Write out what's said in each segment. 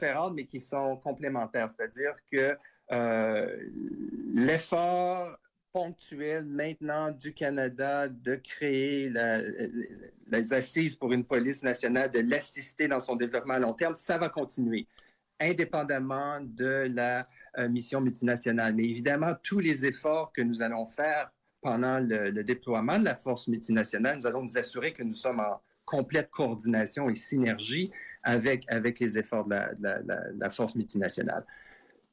différentes, mais qui sont complémentaires. C'est-à-dire que l'effort ponctuel maintenant du Canada de créer les assises pour une police nationale, de l'assister dans son développement à long terme, ça va continuer, indépendamment de la mission multinationale. Mais évidemment, tous les efforts que nous allons faire pendant le déploiement de la force multinationale, nous allons nous assurer que nous sommes en complète coordination et synergie avec les efforts de la force multinationale.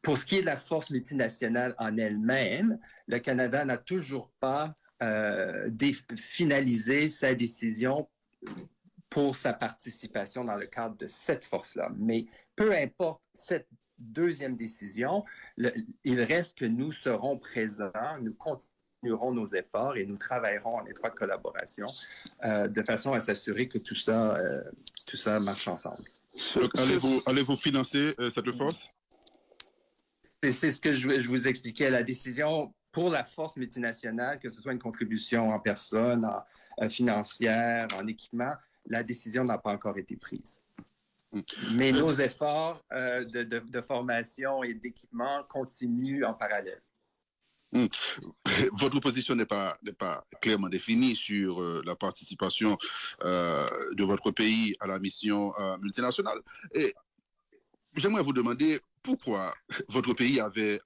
Pour ce qui est de la force multinationale en elle-même, le Canada n'a toujours pas finalisé sa décision pour sa participation dans le cadre de cette force-là. Mais peu importe cette deuxième décision, il reste que nous serons présents, nous continuerons nos efforts et nous travaillerons en étroite collaboration de façon à s'assurer que tout ça marche ensemble. Donc, allez-vous financer cette force? C'est ce que je vous expliquais. La décision pour la force multinationale, que ce soit une contribution en personne, financière, en équipement, la décision n'a pas encore été prise. Mais nos efforts de formation et d'équipement continuent en parallèle. Votre position n'est pas clairement définie sur la participation de votre pays à la mission multinationale. Et j'aimerais vous demander pourquoi votre pays avait,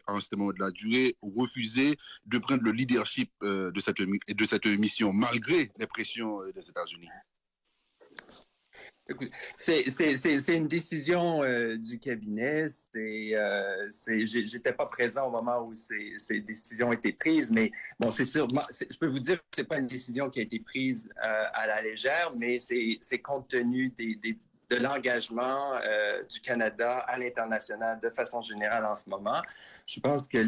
en ce moment de la durée, refusé de prendre le leadership de cette mission, malgré les pressions des États-Unis. Écoute, c'est une décision du cabinet. J'étais pas présent au moment où ces décisions étaient prises, mais bon, c'est sûr. Je peux vous dire que c'est pas une décision qui a été prise à la légère, mais c'est compte tenu de l'engagement du Canada à l'international de façon générale en ce moment. Je pense que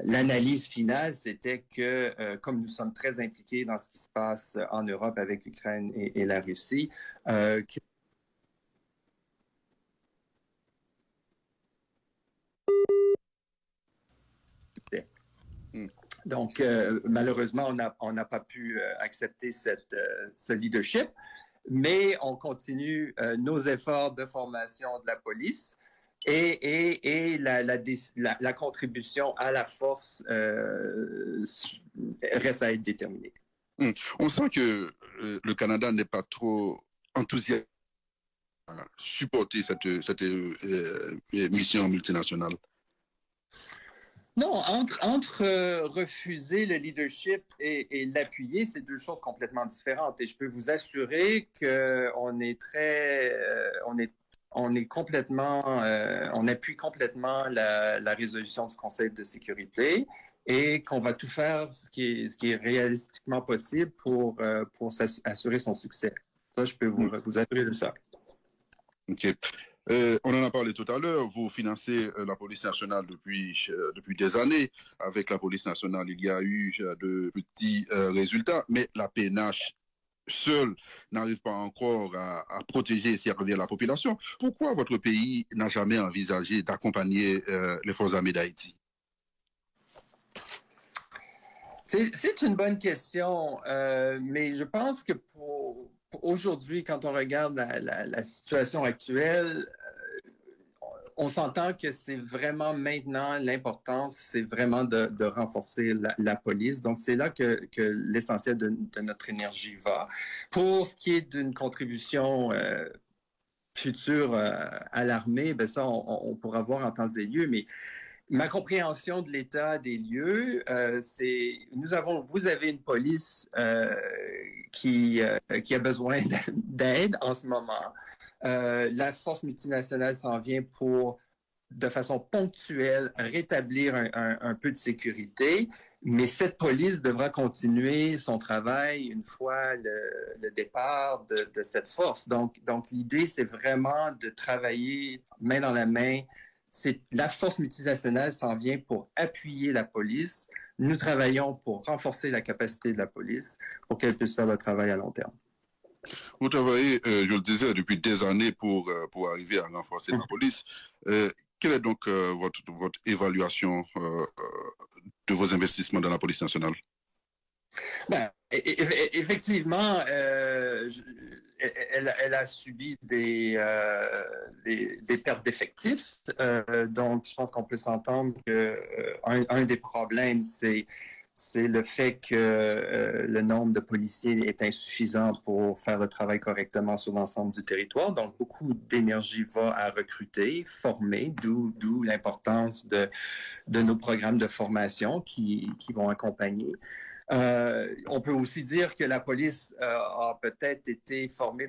l'analyse finale, c'était que, comme nous sommes très impliqués dans ce qui se passe en Europe avec l'Ukraine et la Russie, donc, malheureusement, on n'a pas pu accepter ce leadership, mais on continue nos efforts de formation de la police. Et la contribution à la force reste à être déterminée. On sent que le Canada n'est pas trop enthousiaste à supporter cette mission multinationale. Non, entre refuser le leadership et l'appuyer, c'est deux choses complètement différentes. Et je peux vous assurer qu'on est on appuie complètement la résolution du Conseil de sécurité et qu'on va tout faire ce qui est réalistiquement possible pour assurer son succès. Ça, je peux vous assurer de ça. OK. On en a parlé tout à l'heure. Vous financez la police nationale depuis des années. Avec la police nationale, il y a eu de petits résultats, mais la PNH seul n'arrive pas encore à protéger et servir la population. Pourquoi votre pays n'a jamais envisagé d'accompagner les forces armées d'Haïti? C'est une bonne question, mais je pense que pour aujourd'hui, quand on regarde la situation actuelle, on s'entend que c'est vraiment maintenant l'importance, c'est vraiment de renforcer la police. Donc, c'est là que l'essentiel de notre énergie va. Pour ce qui est d'une contribution future à l'armée, ben ça, on pourra voir en temps et lieu, mais ma compréhension de l'état des lieux, c'est vous avez une police qui a besoin d'aide en ce moment. La force multinationale s'en vient pour, de façon ponctuelle, rétablir un peu de sécurité, mais cette police devra continuer son travail une fois le départ de cette force. Donc l'idée, c'est vraiment de travailler main dans la main. La force multinationale s'en vient pour appuyer la police. Nous travaillons pour renforcer la capacité de la police pour qu'elle puisse faire le travail à long terme. Vous travaillez, je le disais, depuis des années pour arriver à renforcer la police. Quelle est donc votre évaluation de vos investissements dans la police nationale? Ben, effectivement, elle a subi des pertes d'effectifs. Donc, je pense qu'on peut s'entendre qu'un des problèmes, c'est le fait que le nombre de policiers est insuffisant pour faire le travail correctement sur l'ensemble du territoire. Donc, beaucoup d'énergie va à recruter, former, d'où l'importance de nos programmes de formation qui vont accompagner. On peut aussi dire que la police a peut-être été formée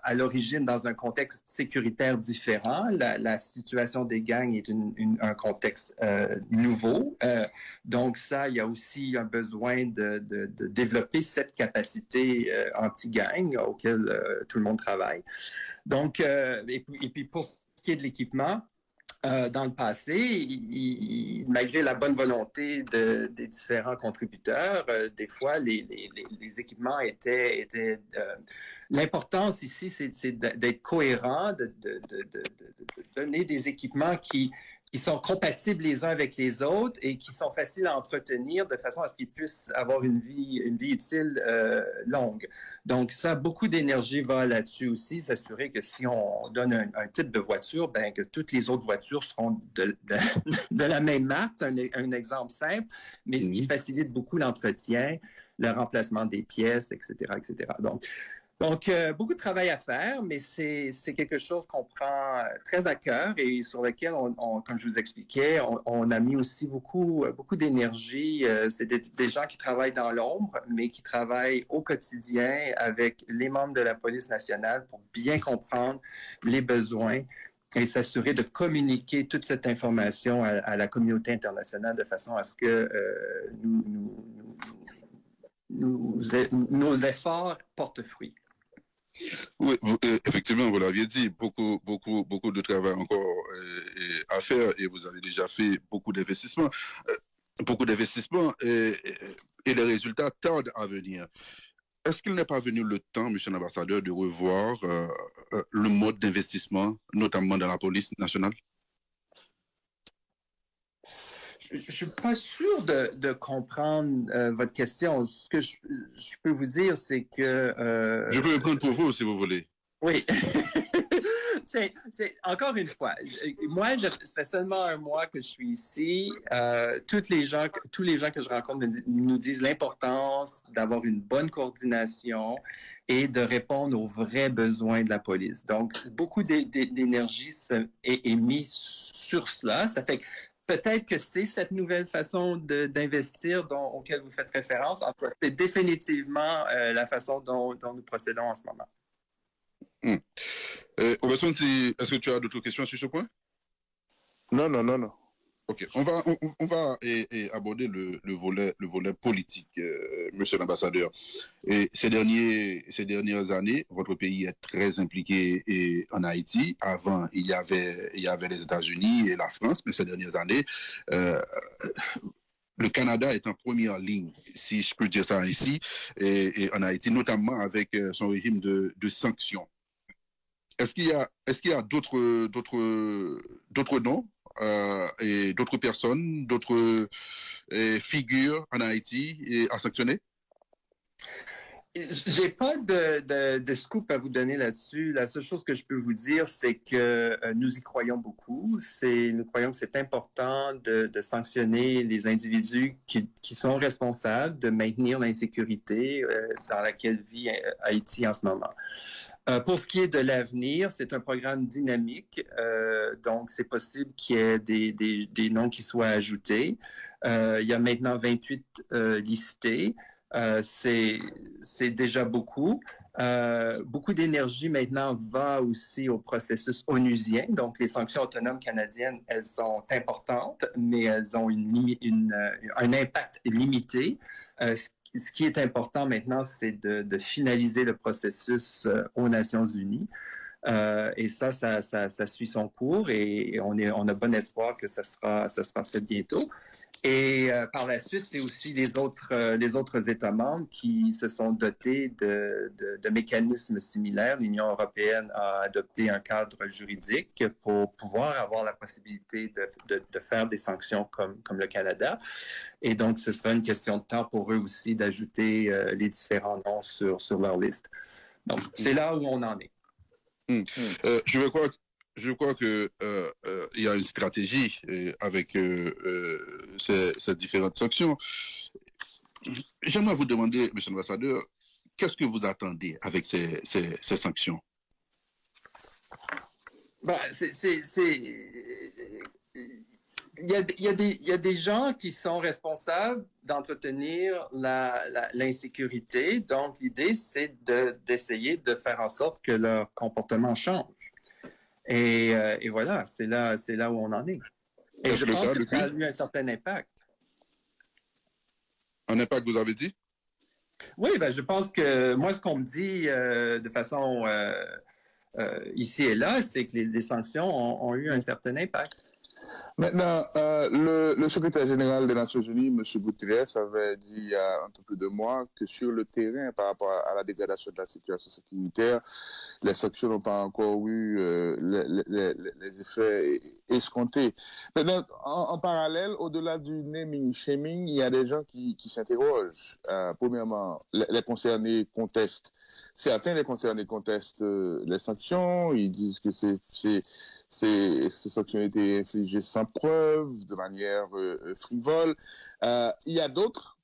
à l'origine dans un contexte sécuritaire différent. La situation des gangs est un contexte nouveau. Donc ça, il y a aussi un besoin de développer cette capacité anti-gang auquel tout le monde travaille. Donc, et puis pour ce qui est de l'équipement, dans le passé, malgré la bonne volonté des différents contributeurs, des fois, les équipements étaient l'importance ici, c'est d'être cohérent, de donner des équipements qui sont compatibles les uns avec les autres et qui sont faciles à entretenir de façon à ce qu'ils puissent avoir une vie utile longue. Donc, ça, beaucoup d'énergie va là-dessus aussi, s'assurer que si on donne un type de voiture, ben, que toutes les autres voitures seront de la même marque. C'est un exemple simple, mais ce qui facilite beaucoup l'entretien, le remplacement des pièces, etc., etc. Donc, beaucoup de travail à faire, mais c'est quelque chose qu'on prend très à cœur et sur lequel, comme je vous expliquais, on a mis aussi beaucoup d'énergie. C'est des gens qui travaillent dans l'ombre, mais qui travaillent au quotidien avec les membres de la police nationale pour bien comprendre les besoins et s'assurer de communiquer toute cette information à la communauté internationale de façon à ce que nos efforts portent fruit. Oui, effectivement, vous l'aviez dit, beaucoup de travail encore à faire et vous avez déjà fait beaucoup d'investissements. Et les résultats tardent à venir. Est-ce qu'il n'est pas venu le temps, monsieur l'ambassadeur, de revoir le mode d'investissement, notamment dans la police nationale? Je ne suis pas sûr de comprendre votre question. Ce que je peux vous dire, c'est que... Je peux répondre pour vous, si vous voulez. Oui. Encore une fois, moi, ça fait seulement un mois que je suis ici. Tous les gens que je rencontre nous disent l'importance d'avoir une bonne coordination et de répondre aux vrais besoins de la police. Donc, beaucoup d'énergie est mise sur cela. Ça fait que peut-être que c'est cette nouvelle façon d'investir auquel vous faites référence. En tout cas, c'est définitivement la façon dont nous procédons en ce moment. Robertson, est-ce que tu as d'autres questions sur ce point? Non. Ok, on va aborder le volet politique, monsieur l'ambassadeur. Et ces dernières années, votre pays est très impliqué en Haïti. Avant, il y avait les États-Unis et la France, mais ces dernières années, le Canada est en première ligne, si je peux dire ça ici, et en Haïti, notamment avec son régime de sanctions. Est-ce qu'il y a d'autres noms et d'autres personnes, d'autres figures en Haïti à sanctionner? J'ai pas de scoop à vous donner là-dessus. La seule chose que je peux vous dire, c'est que nous y croyons beaucoup. Nous croyons que c'est important de sanctionner les individus qui sont responsables de maintenir l'insécurité dans laquelle vit Haïti en ce moment. Pour ce qui est de l'avenir, c'est un programme dynamique, donc c'est possible qu'il y ait des noms qui soient ajoutés. Il y a maintenant 28 listés. C'est déjà beaucoup. Beaucoup d'énergie maintenant va aussi au processus onusien. Donc, les sanctions autonomes canadiennes, elles sont importantes, mais elles ont un impact limité. Ce qui est important maintenant, c'est de finaliser le processus aux Nations unies. Et ça suit son cours et on a bon espoir que ça sera fait bientôt. Et par la suite, c'est aussi les autres États membres qui se sont dotés de mécanismes similaires. L'Union européenne a adopté un cadre juridique pour pouvoir avoir la possibilité de faire des sanctions comme le Canada. Et donc, ce sera une question de temps pour eux aussi d'ajouter les différents noms sur leur liste. Donc, c'est là où on en est. Je crois que il y a une stratégie avec ces différentes sanctions. J'aimerais vous demander, Monsieur l'ambassadeur, qu'est-ce que vous attendez avec ces sanctions? Il y a des gens qui sont responsables d'entretenir l'insécurité. Donc, l'idée, c'est d'essayer de faire en sorte que leur comportement change. Et voilà, c'est là où on en est. Et je pense que ça a eu un certain impact. Un impact, vous avez dit? Oui, je pense que moi, ce qu'on me dit de façon ici et là, c'est que les sanctions ont eu un certain impact. Maintenant, le secrétaire général des Nations Unies, M. Guterres, avait dit il y a un peu plus de mois que sur le terrain, par rapport à la dégradation de la situation sécuritaire, les sanctions n'ont pas encore eu les effets escomptés. Maintenant, en parallèle, au-delà du naming shaming, il y a des gens qui s'interrogent. Premièrement, les concernés contestent. Certains des concernés contestent les sanctions. Ils disent que ces sanctions ont été infligées sans preuve, de manière frivole. Il y a d'autres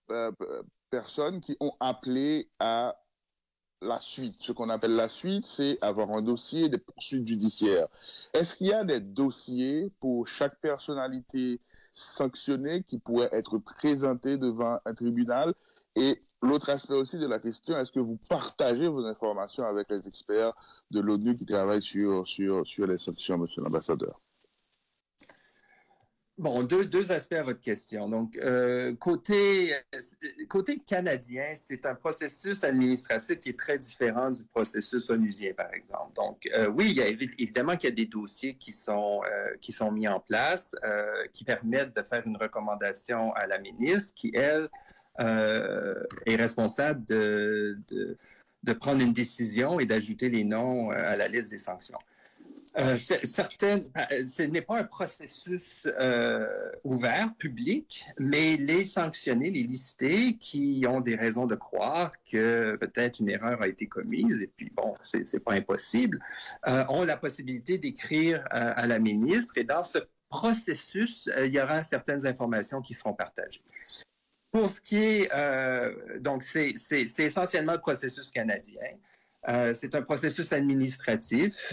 personnes qui ont appelé à la suite. Ce qu'on appelle la suite, c'est avoir un dossier de poursuites judiciaires. Est-ce qu'il y a des dossiers pour chaque personnalité sanctionnée qui pourrait être présentée devant un tribunal? Et l'autre aspect aussi de la question, est-ce que vous partagez vos informations avec les experts de l'ONU qui travaillent sur les sanctions, monsieur l'ambassadeur? Bon, deux aspects à votre question. Donc, côté canadien, c'est un processus administratif qui est très différent du processus onusien, par exemple. Donc, oui, il y a évidemment qu'il y a des dossiers qui sont mis en place, qui permettent de faire une recommandation à la ministre, qui, elle, est responsable de prendre une décision et d'ajouter les noms à la liste des sanctions. Ce n'est pas un processus ouvert, public, mais les sanctionnés, les listés qui ont des raisons de croire que peut-être une erreur a été commise, et puis bon, c'est pas impossible, ont la possibilité d'écrire à la ministre, et dans ce processus, il y aura certaines informations qui seront partagées. Pour ce qui est, donc c'est essentiellement le processus canadien. C'est un processus administratif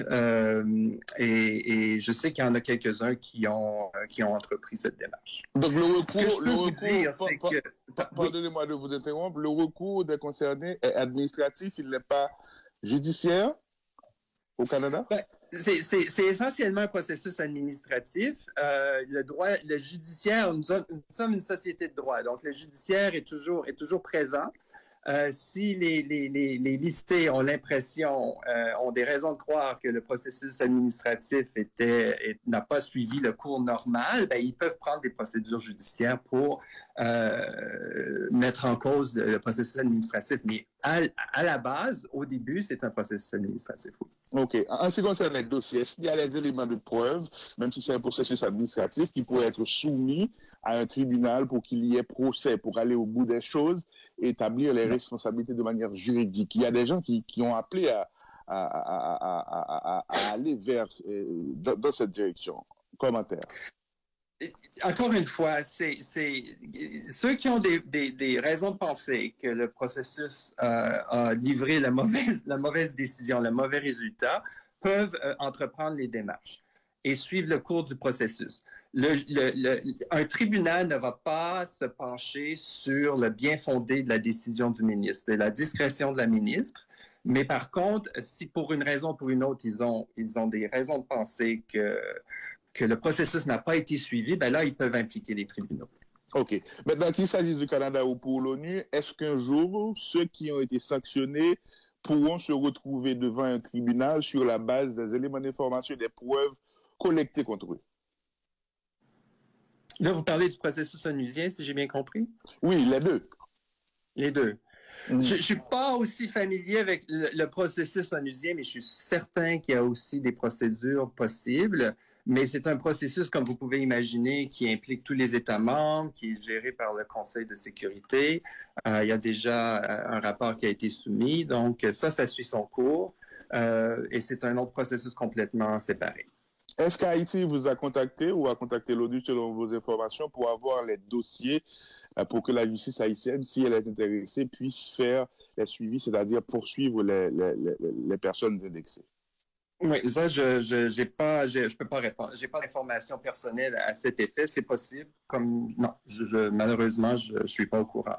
et je sais qu'il y en a quelques-uns qui ont entrepris cette démarche. Donc le recours, oui. Pardonnez-moi de vous interrompre, le recours des concernés est administratif, il n'est pas judiciaire au Canada? C'est essentiellement un processus administratif. Le judiciaire, nous sommes une société de droit, donc le judiciaire est toujours présent. Si les listés ont l'impression, ont des raisons de croire que le processus administratif n'a pas suivi le cours normal, ils peuvent prendre des procédures judiciaires pour mettre en cause le processus administratif. Mais à la base, au début, c'est un processus administratif. OK. En ce qui concerne les dossiers, est-ce qu'il y a des éléments de preuve, même si c'est un processus administratif, qui pourrait être soumis à un tribunal pour qu'il y ait procès, pour aller au bout des choses et établir les responsabilités de manière juridique? Il y a des gens qui ont appelé à aller dans cette direction. Commentaire. Encore une fois, c'est ceux qui ont des raisons de penser que le processus a livré la mauvaise décision, le mauvais résultat, peuvent entreprendre les démarches et suivre le cours du processus. Un tribunal ne va pas se pencher sur le bien fondé de la décision du ministre et la discrétion de la ministre. Mais par contre, si pour une raison ou pour une autre, ils ont des raisons de penser que le processus n'a pas été suivi, là, ils peuvent impliquer les tribunaux. OK. Maintenant, qu'il s'agisse du Canada ou pour l'ONU, est-ce qu'un jour, ceux qui ont été sanctionnés pourront se retrouver devant un tribunal sur la base des éléments d'information et des preuves collectées contre eux. Là, vous parlez du processus onusien, si j'ai bien compris? Oui, les deux. Les deux. Je ne suis pas aussi familier avec le processus onusien, mais je suis certain qu'il y a aussi des procédures possibles. Mais c'est un processus, comme vous pouvez imaginer, qui implique tous les États membres, qui est géré par le Conseil de sécurité. Il y a déjà un rapport qui a été soumis. Donc, ça suit son cours. Et c'est un autre processus complètement séparé. Est-ce qu'Haïti vous a contacté ou a contacté l'ONU selon vos informations pour avoir les dossiers pour que la justice haïtienne, si elle est intéressée, puisse faire les suivis, c'est-à-dire poursuivre les personnes indexées? Oui, ça, je peux pas répondre. J'ai pas d'informations personnelles à cet effet. C'est possible. Non, malheureusement, je suis pas au courant.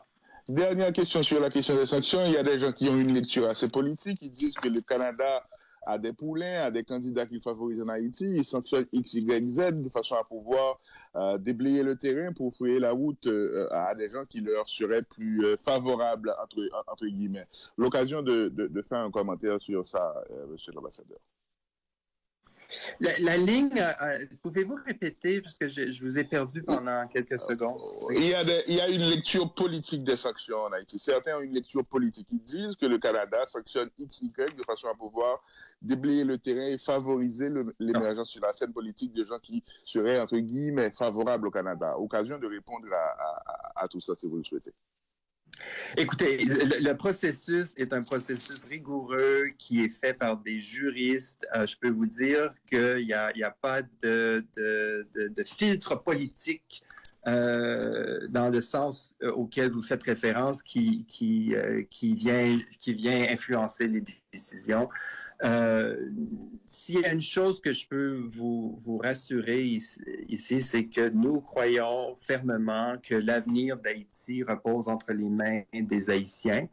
Dernière question sur la question des sanctions. Il y a des gens qui ont une lecture assez politique. Ils disent que le Canada a des poulains, a des candidats qu'il favorise en Haïti. Ils sanctionnent X, Y, Z de façon à pouvoir déblayer le terrain pour frayer la route à des gens qui leur seraient plus favorables, entre guillemets. L'occasion de faire un commentaire sur ça, monsieur l'ambassadeur. La ligne, pouvez-vous répéter, parce que je vous ai perdu pendant quelques secondes. Il y a une lecture politique des sanctions en Haïti. Certains ont une lecture politique. Ils disent que le Canada sanctionne XY de façon à pouvoir déblayer le terrain et favoriser l'émergence sur la scène politique de gens qui seraient, entre guillemets, favorables au Canada. Occasion de répondre à tout ça si vous le souhaitez. Écoutez, le processus est un processus rigoureux qui est fait par des juristes. Je peux vous dire qu'il n'y a pas de filtre politique dans le sens auquel vous faites référence qui vient influencer les décisions. S'il y a une chose que je peux vous rassurer ici, c'est que nous croyons fermement que l'avenir d'Haïti repose entre les mains des Haïtiens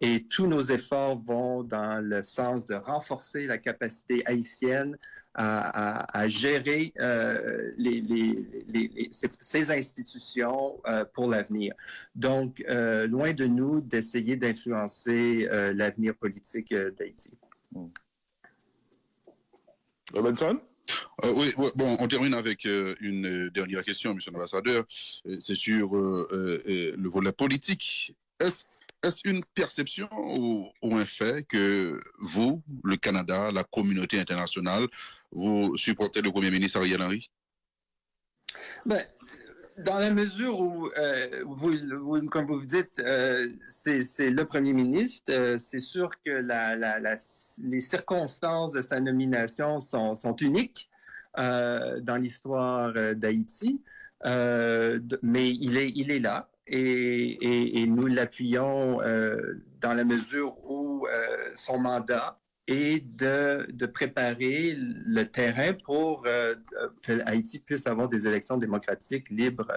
et tous nos efforts vont dans le sens de renforcer la capacité haïtienne à gérer ces institutions pour l'avenir. Donc, loin de nous d'essayer d'influencer l'avenir politique d'Haïti. Robinson? Oui, bon, on termine avec une dernière question, monsieur l'ambassadeur. C'est sur le volet politique. Est-ce une perception ou un fait que vous, le Canada, la communauté internationale, vous supportez le Premier ministre Ariel Henry? Ben, dans la mesure où, comme vous dites, c'est le Premier ministre, c'est sûr que les circonstances de sa nomination sont uniques dans l'histoire d'Haïti, mais il est là et nous l'appuyons dans la mesure où son mandat et de préparer le terrain pour que Haïti puisse avoir des élections démocratiques, libres,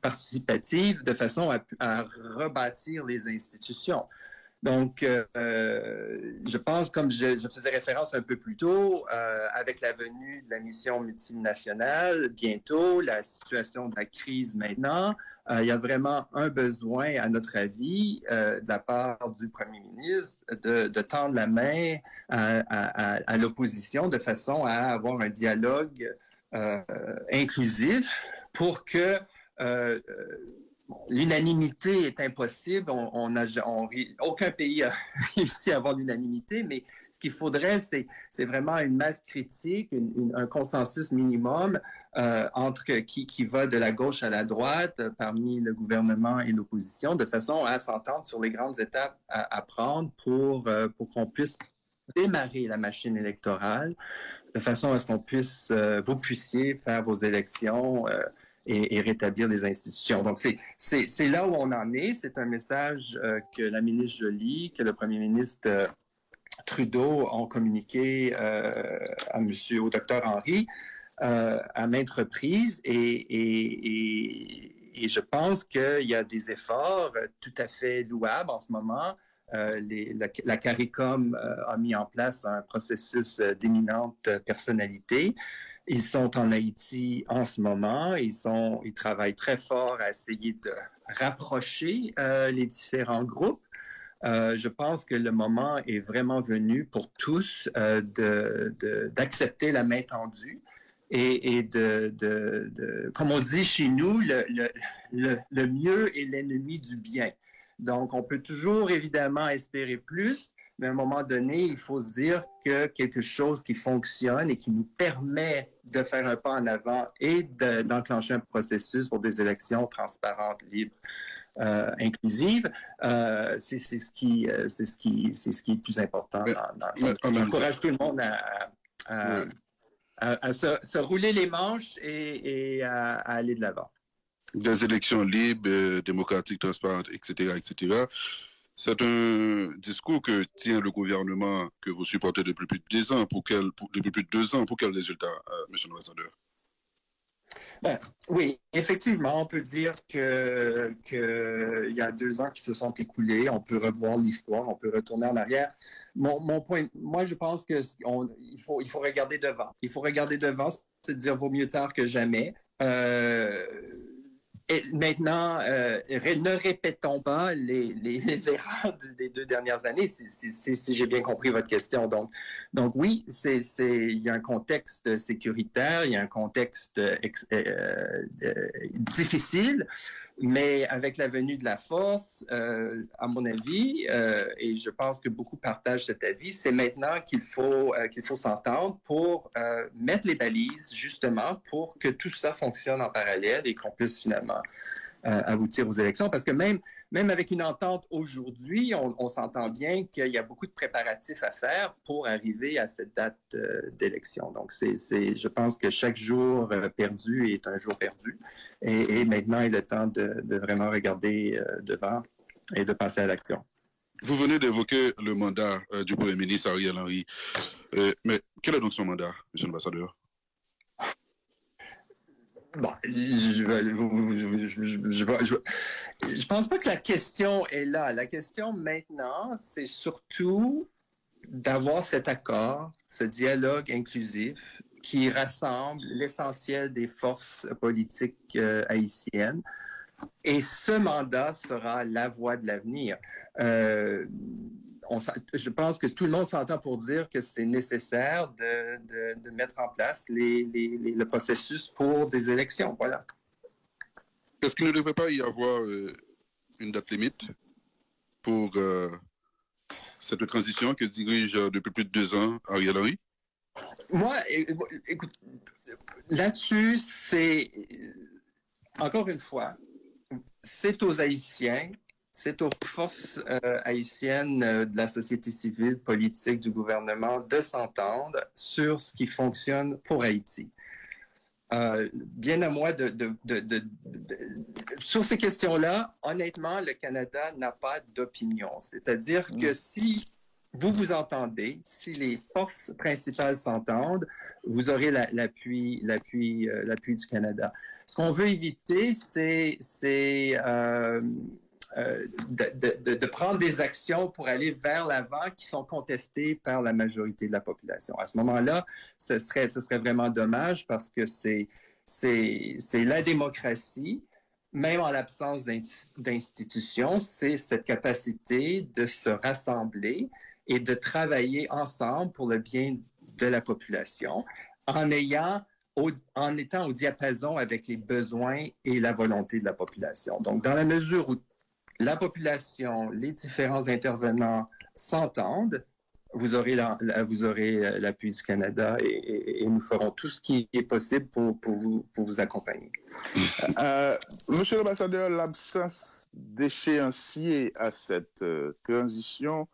participatives, de façon à rebâtir les institutions. Donc, je pense, comme je faisais référence un peu plus tôt, avec la venue de la mission multinationale, bientôt, la situation de la crise maintenant, il y a vraiment un besoin, à notre avis, de la part du Premier ministre, de tendre la main à l'opposition de façon à avoir un dialogue inclusif pour que l'unanimité est impossible. Aucun pays a réussi à avoir l'unanimité, mais ce qu'il faudrait, c'est vraiment une masse critique, un consensus minimum qui va de la gauche à la droite parmi le gouvernement et l'opposition, de façon à s'entendre sur les grandes étapes à prendre pour qu'on puisse démarrer la machine électorale, de façon à ce qu'on puisse, vous puissiez faire vos élections et rétablir les institutions. Donc, c'est là où on en est. C'est un message que la ministre Joly, que le premier ministre Trudeau ont communiqué au docteur Henry à maintes reprises. Et je pense qu'il y a des efforts tout à fait louables en ce moment. La CARICOM a mis en place un processus d'éminente personnalité. Ils sont en Haïti en ce moment. Ils travaillent très fort à essayer de rapprocher les différents groupes. Je pense que le moment est vraiment venu pour tous d'accepter la main tendue et comme on dit chez nous, le mieux est l'ennemi du bien. Donc, on peut toujours évidemment espérer plus, mais à un moment donné, il faut se dire que quelque chose qui fonctionne et qui nous permet de faire un pas en avant et d'enclencher un processus pour des élections transparentes, libres, inclusive, c'est ce qui est plus important. J'encourage tout le monde à se rouler les manches et à aller de l'avant. Des élections libres, démocratiques, transparentes, etc., etc. C'est un discours que tient le gouvernement que vous supportez depuis plus de 2 ans. Depuis plus de 2 ans, pour quel résultat, monsieur l'ambassadeur? Ben, oui, effectivement, on peut dire qu'il y a 2 ans qui se sont écoulés. On peut revoir l'histoire, on peut retourner en arrière. Mon point, moi, je pense qu'il faut regarder devant. Il faut regarder devant, c'est dire vaut mieux tard que jamais. Et maintenant, ne répétons pas les erreurs des 2 dernières années, si j'ai bien compris votre question. Donc oui, il y a un contexte sécuritaire, il y a un contexte difficile, mais avec la venue de la force, à mon avis, et je pense que beaucoup partagent cet avis, c'est maintenant qu'il faut s'entendre pour mettre les balises, justement, pour que tout ça fonctionne en parallèle et qu'on puisse finalement aboutir aux élections. Parce que même avec une entente aujourd'hui, on s'entend bien qu'il y a beaucoup de préparatifs à faire pour arriver à cette date d'élection. Donc, je pense que chaque jour perdu est un jour perdu. Et maintenant, il est temps de vraiment regarder devant et de passer à l'action. Vous venez d'évoquer le mandat du Premier ministre Ariel Henry. Mais quel est donc son mandat, monsieur l'ambassadeur? Bon, je pense pas que la question est là. La question maintenant, c'est surtout d'avoir cet accord, ce dialogue inclusif qui rassemble l'essentiel des forces politiques haïtiennes. Et ce mandat sera la voie de l'avenir. Je pense que tout le monde s'entend pour dire que c'est nécessaire de mettre en place le processus pour des élections. Voilà. Est-ce qu'il ne devrait pas y avoir une date limite pour cette transition que dirige depuis plus de 2 ans Ariel Henry? Moi, écoute, là-dessus, c'est, encore une fois, c'est aux Haïtiens, c'est aux forces haïtiennes de la société civile, politique, du gouvernement de s'entendre sur ce qui fonctionne pour Haïti. Bien à moi sur ces questions-là, honnêtement, le Canada n'a pas d'opinion. C'est-à-dire que si vous vous entendez, si les forces principales s'entendent, vous aurez l'appui du Canada. Ce qu'on veut éviter, c'est de prendre des actions pour aller vers l'avant qui sont contestées par la majorité de la population. À ce moment-là, ce serait vraiment dommage parce que c'est la démocratie, même en l'absence d'institutions, c'est cette capacité de se rassembler et de travailler ensemble pour le bien de la population en étant au diapason avec les besoins et la volonté de la population. Donc, dans la mesure où la population, les différents intervenants s'entendent, vous aurez l'appui du Canada et nous ferons tout ce qui est possible pour vous accompagner. Monsieur l'ambassadeur, l'absence d'échéancier à cette transition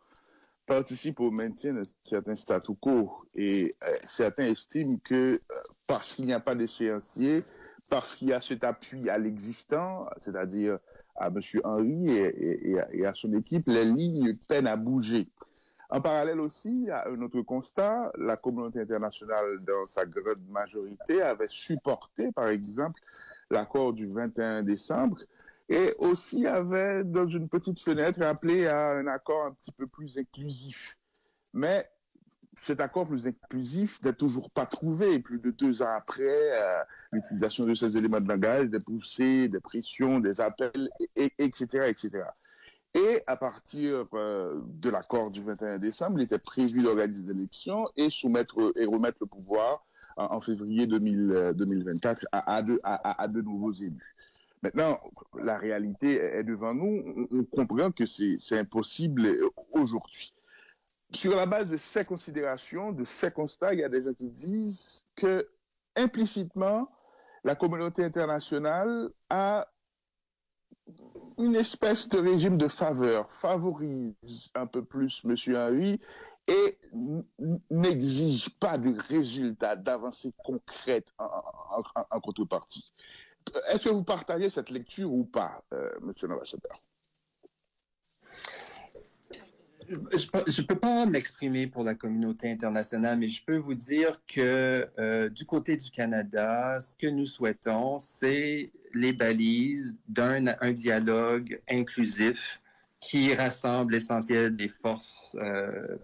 participe au maintien de certains statu quo et certains estiment que parce qu'il n'y a pas d'échéancier, parce qu'il y a cet appui à l'existant, c'est-à-dire à M. Henry et à son équipe, les lignes peinent à bouger. En parallèle aussi, à un autre constat, la communauté internationale, dans sa grande majorité, avait supporté, par exemple, l'accord du 21 décembre et aussi avait, dans une petite fenêtre, appelé à un accord un petit peu plus inclusif. Mais cet accord plus inclusif n'est toujours pas trouvé. Plus de 2 ans après, l'utilisation de ces éléments de langage, des poussées, des pressions, des appels, etc., etc. Et à partir de l'accord du 21 décembre, il était prévu d'organiser des élections et remettre le pouvoir en février 2024 à de nouveaux élus. Maintenant, la réalité est devant nous. On comprend que c'est impossible aujourd'hui. Sur la base de ces considérations, de ces constats, il y a des gens qui disent que implicitement, la communauté internationale a une espèce de régime de faveur, favorise un peu plus M. Henry et n'exige pas de résultats, d'avancées concrètes en contrepartie. Est-ce que vous partagez cette lecture ou pas, monsieur l'ambassadeur? Je ne peux pas m'exprimer pour la communauté internationale, mais je peux vous dire que du côté du Canada, ce que nous souhaitons, c'est les balises d'un dialogue inclusif qui rassemble l'essentiel des forces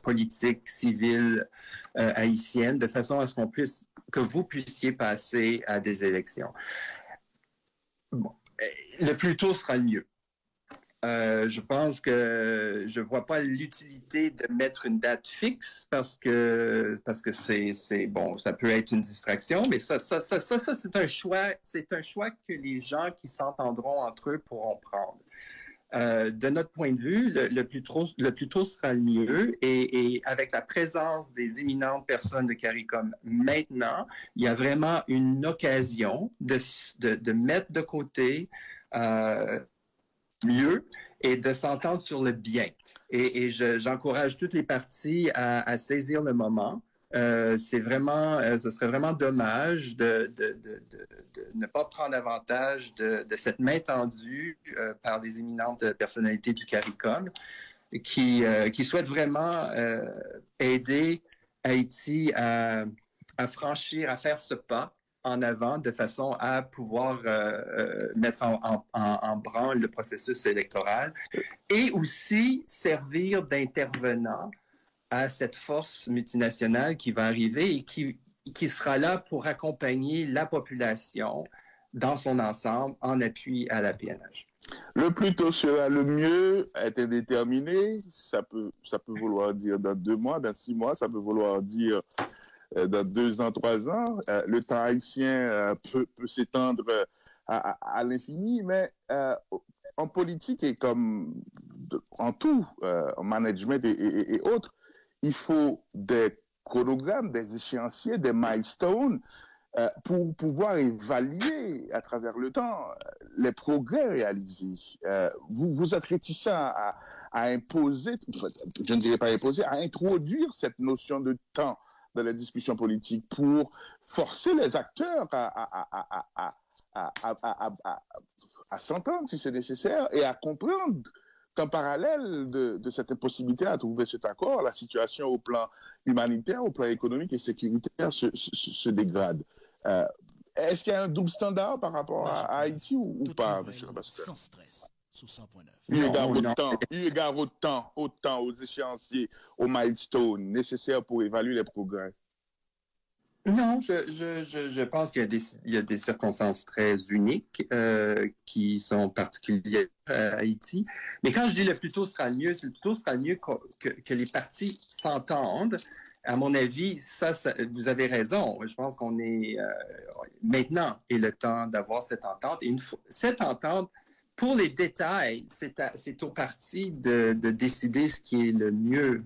politiques, civiles haïtiennes, de façon à ce que vous puissiez passer à des élections. Bon, le plus tôt sera le mieux. Je pense que je ne vois pas l'utilité de mettre une date fixe parce que c'est bon, ça peut être une distraction, mais ça c'est un choix que les gens qui s'entendront entre eux pourront prendre. De notre point de vue, le plus tôt sera le mieux et avec la présence des éminentes personnes de CARICOM maintenant, il y a vraiment une occasion de mettre de côté mieux et de s'entendre sur le bien. Et j'encourage toutes les parties à saisir le moment. Ce serait vraiment dommage de ne pas prendre avantage de cette main tendue par les éminentes personnalités du CARICOM qui souhaitent vraiment aider Haïti à faire ce pas en avant de façon à pouvoir mettre en branle le processus électoral et aussi servir d'intervenant à cette force multinationale qui va arriver et qui sera là pour accompagner la population dans son ensemble en appui à la PNH. Le plus tôt sera le mieux est indéterminé. Ça peut vouloir dire dans 2 mois, dans 6 mois, ça peut vouloir dire dans 2 ans, 3 ans. Le temps haïtien peut s'étendre à l'infini, mais en politique et comme en tout, en management et autres, il faut des chronogrammes, des échéanciers, des milestones pour pouvoir évaluer à travers le temps les progrès réalisés. Vous êtes réticent à imposer, je ne dirais pas imposer, à introduire cette notion de temps dans la discussion politique pour forcer les acteurs à s'entendre si c'est nécessaire et à comprendre qu'en parallèle de cette impossibilité à trouver cet accord, la situation au plan humanitaire, au plan économique et sécuritaire se dégrade. Est-ce qu'il y a un double standard par rapport à Haïti ou pas, M. l'ambassadeur? Sans stress, sous 100.9. Eu égard au temps, aux échéanciers, aux milestones nécessaires pour évaluer les progrès. Non, je pense qu'il y a des circonstances très uniques qui sont particulières à Haïti. Mais quand je dis le plus tôt sera le mieux, c'est le plus tôt sera le mieux que les parties s'entendent. À mon avis, ça, vous avez raison. Je pense qu'on est maintenant est le temps d'avoir cette entente. Et cette entente, pour les détails, c'est aux parties de décider ce qui est le mieux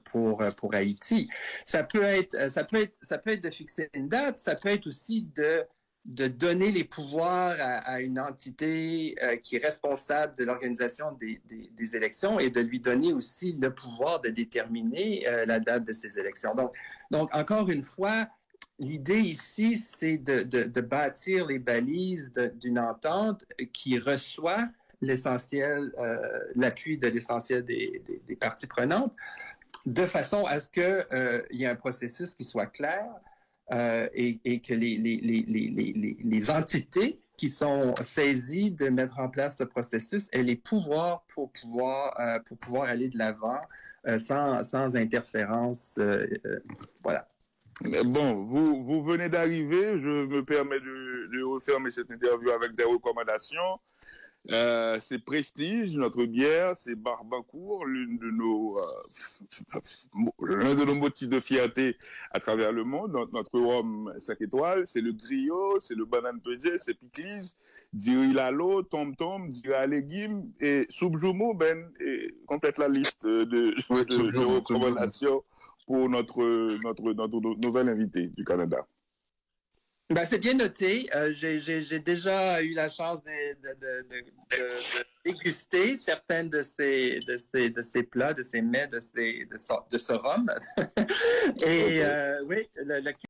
pour Haïti. Ça peut être de fixer une date, ça peut être aussi de donner les pouvoirs à une entité qui est responsable de l'organisation des élections et de lui donner aussi le pouvoir de déterminer la date de ces élections. Donc encore une fois, l'idée ici, c'est de bâtir les balises d'une entente qui reçoit l'essentiel, l'appui de l'essentiel des parties prenantes, de façon à ce qu'il y ait un processus qui soit clair et que les entités qui sont saisies de mettre en place ce processus aient les pouvoirs pour pouvoir aller de l'avant sans interférence. Voilà. Bon, vous venez d'arriver. Je me permets de refermer cette interview avec des recommandations. C'est Prestige, notre bière, c'est Barbancourt, l'un de nos motifs de fierté à travers le monde. Notre rhum 5 étoiles, c'est le griot, c'est le banane pesé, c'est Piclis, Diri Lalo, Tom Tom, Dira Légumes et Soubjoumou, et complète la liste de recommandations pour notre nouvel invité du Canada. Ben, c'est bien noté. J'ai déjà eu la chance de déguster certaines de ces plats, de ces mets, de ce rhum. Et oui, le